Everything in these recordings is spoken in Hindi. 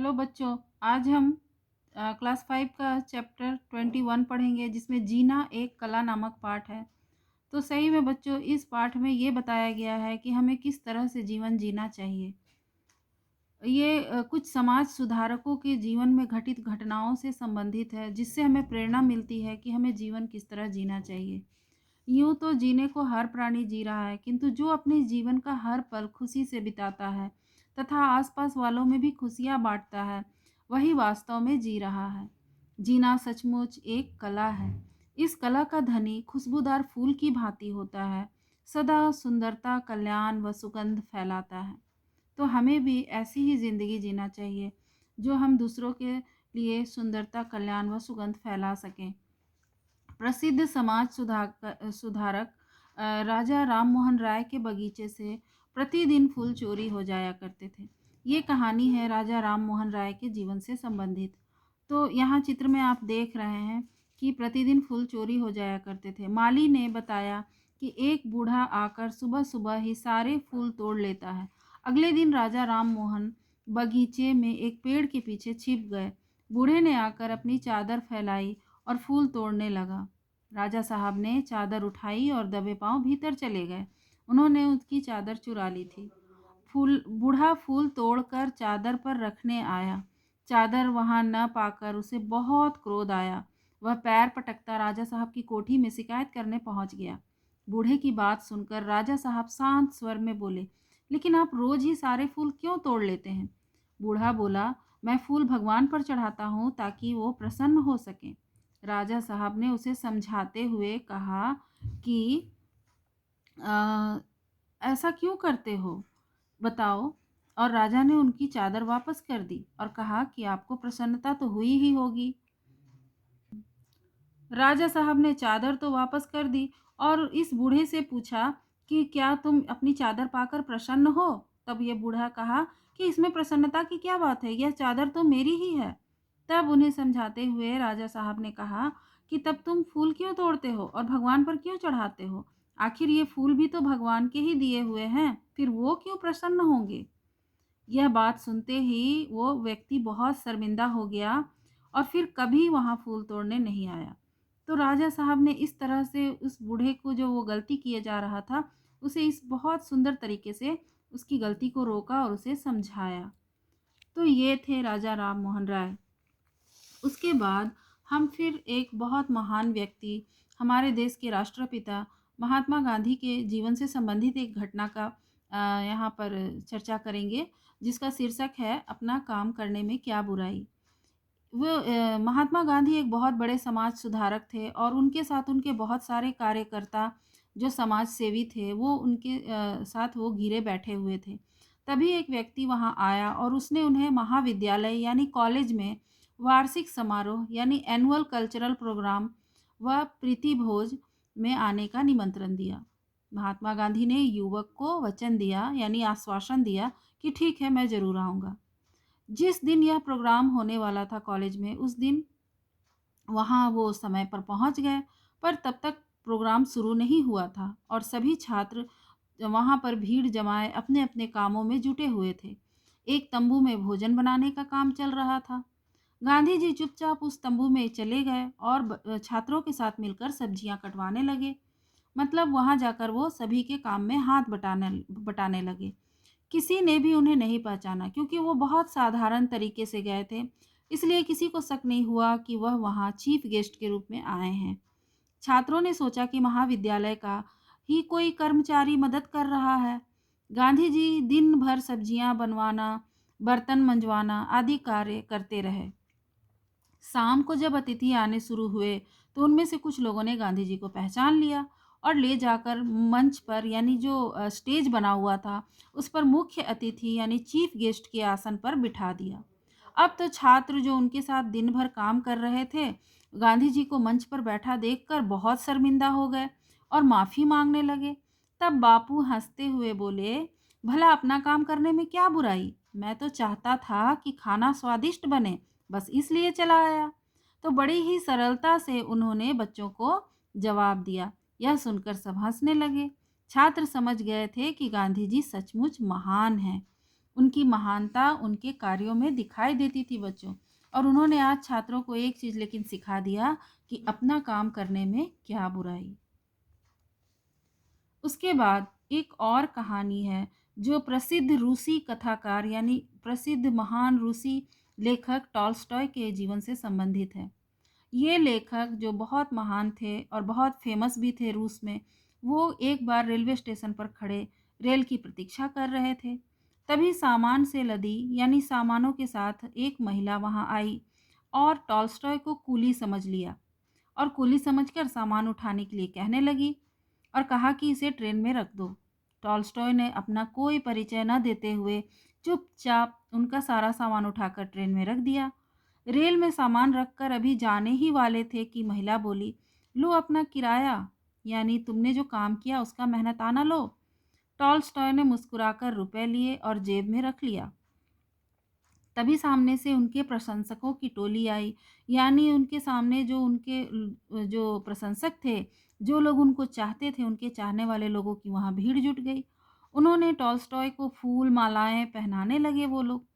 हेलो बच्चों, आज हम क्लास 5 का चैप्टर 21 पढ़ेंगे जिसमें जीना एक कला नामक पाठ है। तो सही में बच्चों इस पाठ में ये बताया गया है कि हमें किस तरह से जीवन जीना चाहिए। ये कुछ समाज सुधारकों के जीवन में घटित घटनाओं से संबंधित है जिससे हमें प्रेरणा मिलती है कि हमें जीवन किस तरह जीना चाहिए। यूँ तो जीने को हर प्राणी जी रहा है, किंतु जो अपने जीवन का हर पल खुशी से बिताता है तथा आसपास वालों में भी खुशियाँ बाँटता है, वही वास्तव में जी रहा है। जीना सचमुच एक कला है। इस कला का धनी खुशबूदार फूल की भांति होता है, सदा सुंदरता, कल्याण व सुगंध फैलाता है। तो हमें भी ऐसी ही ज़िंदगी जीना चाहिए, जो हम दूसरों के लिए सुंदरता, कल्याण व सुगंध फैला सकें। प्रसिद्ध समाज सुधारक राजा राममोहन राय के बगीचे से प्रतिदिन फूल चोरी हो जाया करते थे। ये कहानी है राजा राममोहन राय के जीवन से संबंधित। तो यहाँ चित्र में आप देख रहे हैं कि प्रतिदिन फूल चोरी हो जाया करते थे। माली ने बताया कि एक बूढ़ा आकर सुबह-सुबह ही सारे फूल तोड़ लेता है। अगले दिन राजा राममोहन बगीचे में एक पेड़ के पीछे छिप गए। बूढ़े ने आकर अपनी चादर फैलाई और फूल तोड़ने लगा। राजा साहब ने चादर उठाई और दबे पांव भीतर चले गए। उन्होंने उसकी चादर चुरा ली थी। फूल बूढ़ा फूल तोड़कर चादर पर रखने आया। चादर वहां न पाकर उसे बहुत क्रोध आया। वह पैर पटकता राजा साहब की कोठी में शिकायत करने पहुंच गया। बूढ़े की बात सुनकर राजा साहब शांत स्वर में बोले, लेकिन आप रोज ही सारे फूल क्यों तोड़ लेते हैं? बूढ़ा बोला, मैं फूल भगवान पर चढ़ाता हूँ ताकि वो प्रसन्न हो सके। राजा साहब ने उसे समझाते हुए कहा कि अ, ऐसा क्यों करते हो? बताओ। और राजा ने उनकी चादर वापस कर दी और कहा कि आपको प्रसन्नता तो हुई ही होगी। राजा साहब ने चादर तो वापस कर दी और इस बूढ़े से पूछा कि क्या तुम अपनी चादर पाकर प्रसन्न हो? तब ये बूढ़ा कहा कि इसमें प्रसन्नता की क्या बात है, यह चादर तो मेरी ही है। तब उन्हें समझाते हुए राजा साहब ने कहा कि तब तुम फूल क्यों तोड़ते हो और भगवान पर क्यों चढ़ाते हो? आखिर ये फूल भी तो भगवान के ही दिए हुए हैं, फिर वो क्यों प्रसन्न होंगे? यह बात सुनते ही वो व्यक्ति बहुत शर्मिंदा हो गया और फिर कभी वहाँ फूल तोड़ने नहीं आया। तो राजा साहब ने इस तरह से उस बूढ़े को, जो वो गलती किए जा रहा था, उसे इस बहुत सुंदर तरीके से उसकी गलती को रोका और उसे समझाया। तो ये थे राजा राम मोहन राय। उसके बाद हम फिर एक बहुत महान व्यक्ति, हमारे देश के राष्ट्रपिता महात्मा गांधी के जीवन से संबंधित एक घटना का यहाँ पर चर्चा करेंगे, जिसका शीर्षक है अपना काम करने में क्या बुराई। वो महात्मा गांधी एक बहुत बड़े समाज सुधारक थे और उनके साथ उनके बहुत सारे कार्यकर्ता जो समाज सेवी थे, वो उनके साथ वो घिरे बैठे हुए थे। तभी एक व्यक्ति वहाँ आया और उसने उन्हें महाविद्यालय यानी कॉलेज में वार्षिक समारोह यानी एनुअल कल्चरल प्रोग्राम व प्रीति भोज में आने का निमंत्रण दिया। महात्मा गांधी ने युवक को वचन दिया यानी आश्वासन दिया कि ठीक है, मैं ज़रूर आऊँगा। जिस दिन यह प्रोग्राम होने वाला था कॉलेज में, उस दिन वहाँ वो समय पर पहुँच गए, पर तब तक प्रोग्राम शुरू नहीं हुआ था और सभी छात्र वहाँ पर भीड़ जमाए अपने-अपने कामों में जुटे हुए थे। एक तंबू में भोजन बनाने का काम चल रहा था। गांधी जी चुपचाप उस तंबू में चले गए और छात्रों के साथ मिलकर सब्जियां कटवाने लगे। मतलब वहाँ जाकर वो सभी के काम में हाथ बटाने बटाने लगे। किसी ने भी उन्हें नहीं पहचाना क्योंकि वो बहुत साधारण तरीके से गए थे। इसलिए किसी को शक नहीं हुआ कि वह वहाँ चीफ गेस्ट के रूप में आए हैं। छात्रों ने सोचा कि महाविद्यालय का ही कोई कर्मचारी मदद कर रहा है। गांधी जी दिन भर सब्जियां बनवाना, बर्तन मंजवाना आदि कार्य करते रहे। शाम को जब अतिथि आने शुरू हुए, तो उनमें से कुछ लोगों ने गांधी जी को पहचान लिया और ले जाकर मंच पर यानी जो स्टेज बना हुआ था, उस पर मुख्य अतिथि यानी चीफ गेस्ट के आसन पर बिठा दिया। अब तो छात्र जो उनके साथ दिन भर काम कर रहे थे, गांधी जी को मंच पर बैठा देखकर बहुत शर्मिंदा हो गए और माफ़ी मांगने लगे। तब बापू हंसते हुए बोले, भला अपना काम करने में क्या बुराई? मैं तो चाहता था कि खाना स्वादिष्ट बने, बस इसलिए चला आया। तो बड़ी ही सरलता से उन्होंने बच्चों को जवाब दिया। यह सुनकर सब हंसने लगे। छात्र समझ गए थे कि गांधी जी सचमुच महान हैं। उनकी महानता उनके कार्यों में दिखाई देती थी बच्चों। और उन्होंने आज छात्रों को एक चीज़ लेकिन सिखा दिया कि अपना काम करने में क्या बुराई। उसके बाद एक और कहानी है जो प्रसिद्ध रूसी कथाकार यानी प्रसिद्ध महान रूसी लेखक टॉल्स्टॉय के जीवन से संबंधित है। ये लेखक जो बहुत महान थे और बहुत फेमस भी थे रूस में, वो एक बार रेलवे स्टेशन पर खड़े रेल की प्रतीक्षा कर रहे थे। तभी सामान से लदी यानी सामानों के साथ एक महिला वहां आई और टॉल्स्टॉय को कूली समझ लिया और कूली समझकर सामान उठाने के लिए कहने लगी और कहा कि इसे ट्रेन में रख दो। टॉल्स्टॉय ने अपना कोई परिचय न देते हुए चुपचाप उनका सारा सामान उठाकर ट्रेन में रख दिया। रेल में सामान रखकर अभी जाने ही वाले थे कि महिला बोली, लो अपना किराया, यानी तुमने जो काम किया उसका मेहनताना लो। टॉल्स्टॉय ने मुस्कुराकर रुपए लिए और जेब में रख लिया। तभी सामने से उनके प्रशंसकों की टोली आई, यानी उनके सामने जो उनके जो प्रशंसक थे, जो लोग उनको चाहते थे, उनके चाहने वाले लोगों की वहाँ भीड़ जुट गई। उन्होंने टॉल्स्टॉय को फूल मालाएं पहनाने लगे वो लोग।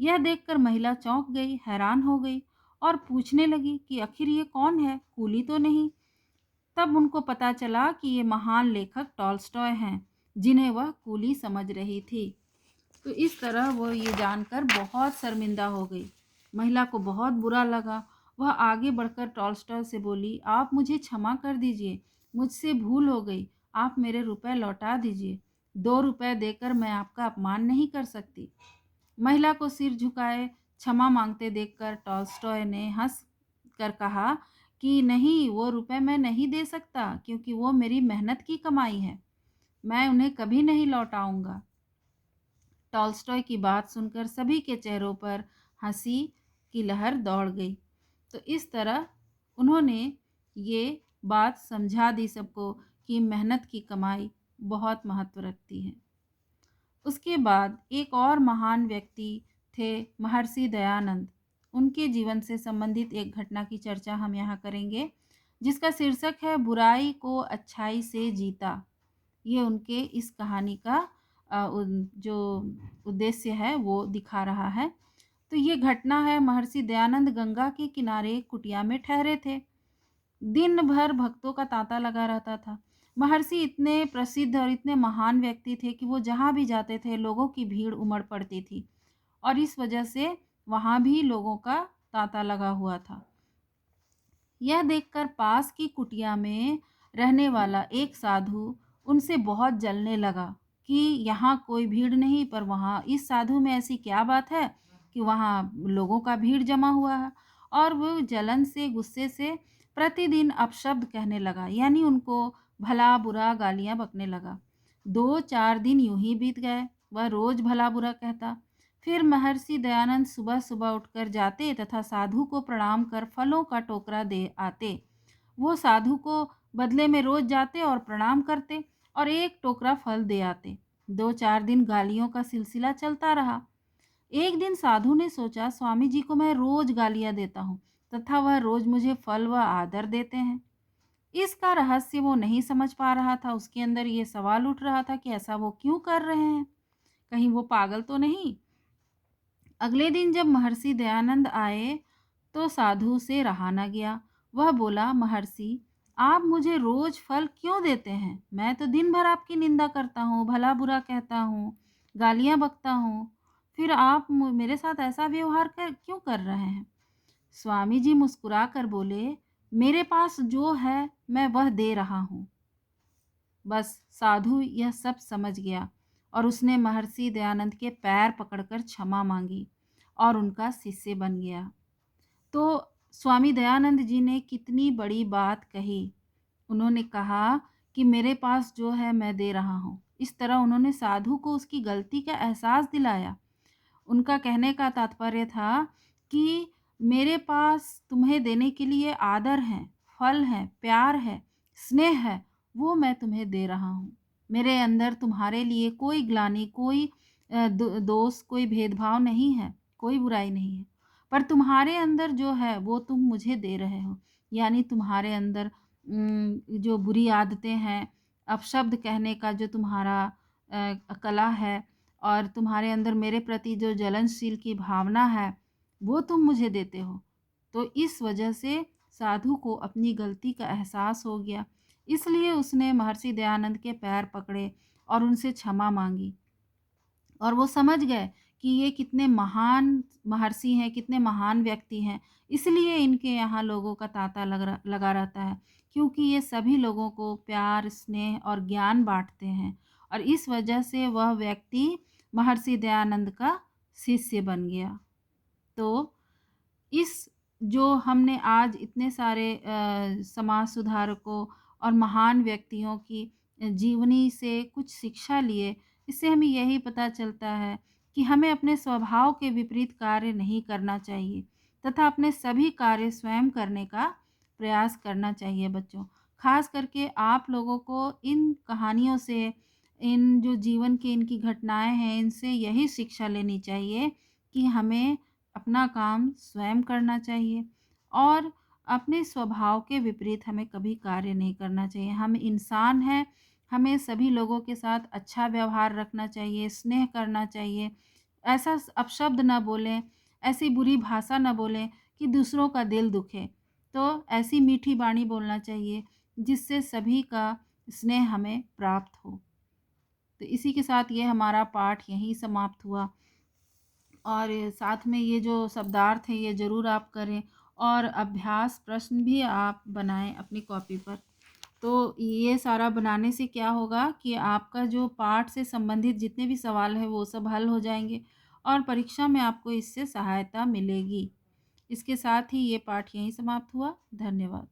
यह देखकर महिला चौंक गई, हैरान हो गई और पूछने लगी कि आखिर ये कौन है, कूली तो नहीं। तब उनको पता चला कि ये महान लेखक टॉल्स्टॉय हैं, जिन्हें वह कूली समझ रही थी। तो इस तरह वो ये जानकर बहुत शर्मिंदा हो गई। महिला को बहुत बुरा लगा। वह आगे बढ़कर टॉल्स्टॉय से बोली, आप मुझे क्षमा कर दीजिए, मुझसे भूल हो गई, आप मेरे रुपए लौटा दीजिए। 2 रुपए देकर मैं आपका अपमान नहीं कर सकती। महिला को सिर झुकाए क्षमा मांगते देखकर टॉल्स्टॉय ने हंस कर कहा कि नहीं, वो रुपए मैं नहीं दे सकता क्योंकि वो मेरी मेहनत की कमाई है। मैं उन्हें कभी नहीं लौटाऊंगा। टॉल्स्टॉय की बात सुनकर सभी के चेहरों पर हंसी की लहर दौड़ गई। तो इस तरह उन्होंने ये बात समझा दी सबको कि मेहनत की कमाई बहुत महत्व रखती है। उसके बाद एक और महान व्यक्ति थे महर्षि दयानंद। उनके जीवन से संबंधित एक घटना की चर्चा हम यहाँ करेंगे, जिसका शीर्षक है बुराई को अच्छाई से जीता। ये उनके इस कहानी का जो उद्देश्य है वो दिखा रहा है। तो ये घटना है, महर्षि दयानंद गंगा के किनारे एक कुटिया में ठहरे थे। दिन भर भक्तों का तांता लगा रहता था। महर्षि इतने प्रसिद्ध और इतने महान व्यक्ति थे कि वो जहाँ भी जाते थे लोगों की भीड़ उमड़ पड़ती थी और इस वजह से वहाँ भी लोगों का तांता लगा हुआ था। यह देखकर पास की कुटिया में रहने वाला एक साधु उनसे बहुत जलने लगा कि यहाँ कोई भीड़ नहीं, पर वहाँ इस साधु में ऐसी क्या बात है कि वहाँ लोगों का भीड़ जमा हुआ है। और वो जलन से, गुस्से से प्रतिदिन अपशब्द कहने लगा, यानी उनको भला बुरा गालियां बकने लगा। 2-4 दिन यूं ही बीत गए, वह रोज भला बुरा कहता। फिर महर्षि दयानंद सुबह सुबह उठकर जाते तथा साधु को प्रणाम कर फलों का टोकरा दे आते। वो साधु को बदले में रोज जाते और प्रणाम करते और एक टोकरा फल दे आते। 2-4 दिन गालियों का सिलसिला चलता रहा। एक दिन साधु ने सोचा, स्वामी जी को मैं रोज गालियां देता हूँ तथा वह रोज मुझे फल व आदर देते हैं। इसका रहस्य वो नहीं समझ पा रहा था। उसके अंदर ये सवाल उठ रहा था कि ऐसा वो क्यों कर रहे हैं, कहीं वो पागल तो नहीं। अगले दिन जब महर्षि दयानंद आए तो साधु से रहा न गया। वह बोला, महर्षि आप मुझे रोज फल क्यों देते हैं? मैं तो दिन भर आपकी निंदा करता हूँ, भला बुरा कहता हूँ, गालियाँ बकता हूँ, फिर आप मेरे साथ ऐसा व्यवहार क्यों कर रहे हैं? स्वामी जी मुस्कुरा कर बोले, मेरे पास जो है मैं वह दे रहा हूँ। बस साधु यह सब समझ गया और उसने महर्षि दयानंद के पैर पकड़कर क्षमा मांगी और उनका शिष्य बन गया। तो स्वामी दयानंद जी ने कितनी बड़ी बात कही। उन्होंने कहा कि मेरे पास जो है मैं दे रहा हूँ। इस तरह उन्होंने साधु को उसकी गलती का एहसास दिलाया। उनका कहने का तात्पर्य था कि मेरे पास तुम्हें देने के लिए आदर है, फल है, प्यार है, स्नेह है, वो मैं तुम्हें दे रहा हूँ। मेरे अंदर तुम्हारे लिए कोई ग्लानि, कोई दोष, कोई भेदभाव नहीं है, कोई बुराई नहीं है। पर तुम्हारे अंदर जो है वो तुम मुझे दे रहे हो, यानी तुम्हारे अंदर जो बुरी आदतें हैं, अपशब्द कहने का जो तुम्हारा कला है, और तुम्हारे अंदर मेरे प्रति जो जलनशील की भावना है, वो तुम मुझे देते हो। तो इस वजह से साधु को अपनी गलती का एहसास हो गया। इसलिए उसने महर्षि दयानंद के पैर पकड़े और उनसे क्षमा माँगी। और वो समझ गए कि ये कितने महान महर्षि हैं, कितने महान व्यक्ति हैं, इसलिए इनके यहाँ लोगों का तांता लगा रहता है, क्योंकि ये सभी लोगों को प्यार, स्नेह और ज्ञान बाँटते हैं। और इस वजह से वह व्यक्ति महर्षि दयानंद का शिष्य बन गया। तो इस जो हमने आज इतने सारे समाज सुधारकों और महान व्यक्तियों की जीवनी से कुछ शिक्षा लिए, इससे हमें यही पता चलता है कि हमें अपने स्वभाव के विपरीत कार्य नहीं करना चाहिए तथा अपने सभी कार्य स्वयं करने का प्रयास करना चाहिए बच्चों। खास करके आप लोगों को इन कहानियों से, इन जो जीवन की इनकी घटनाएँ हैं, इनसे यही शिक्षा लेनी चाहिए कि हमें अपना काम स्वयं करना चाहिए और अपने स्वभाव के विपरीत हमें कभी कार्य नहीं करना चाहिए। हम इंसान हैं, हमें सभी लोगों के साथ अच्छा व्यवहार रखना चाहिए, स्नेह करना चाहिए। ऐसा अपशब्द ना बोलें, ऐसी बुरी भाषा ना बोलें कि दूसरों का दिल दुखे। तो ऐसी मीठी वाणी बोलना चाहिए जिससे सभी का स्नेह हमें प्राप्त हो। तो इसी के साथ ये हमारा पाठ यहीं समाप्त हुआ। और साथ में ये जो शब्दार्थ हैं ये ज़रूर आप करें और अभ्यास प्रश्न भी आप बनाएं अपनी कॉपी पर। तो ये सारा बनाने से क्या होगा कि आपका जो पाठ से संबंधित जितने भी सवाल हैं वो सब हल हो जाएंगे और परीक्षा में आपको इससे सहायता मिलेगी। इसके साथ ही ये पाठ यहीं समाप्त हुआ। धन्यवाद।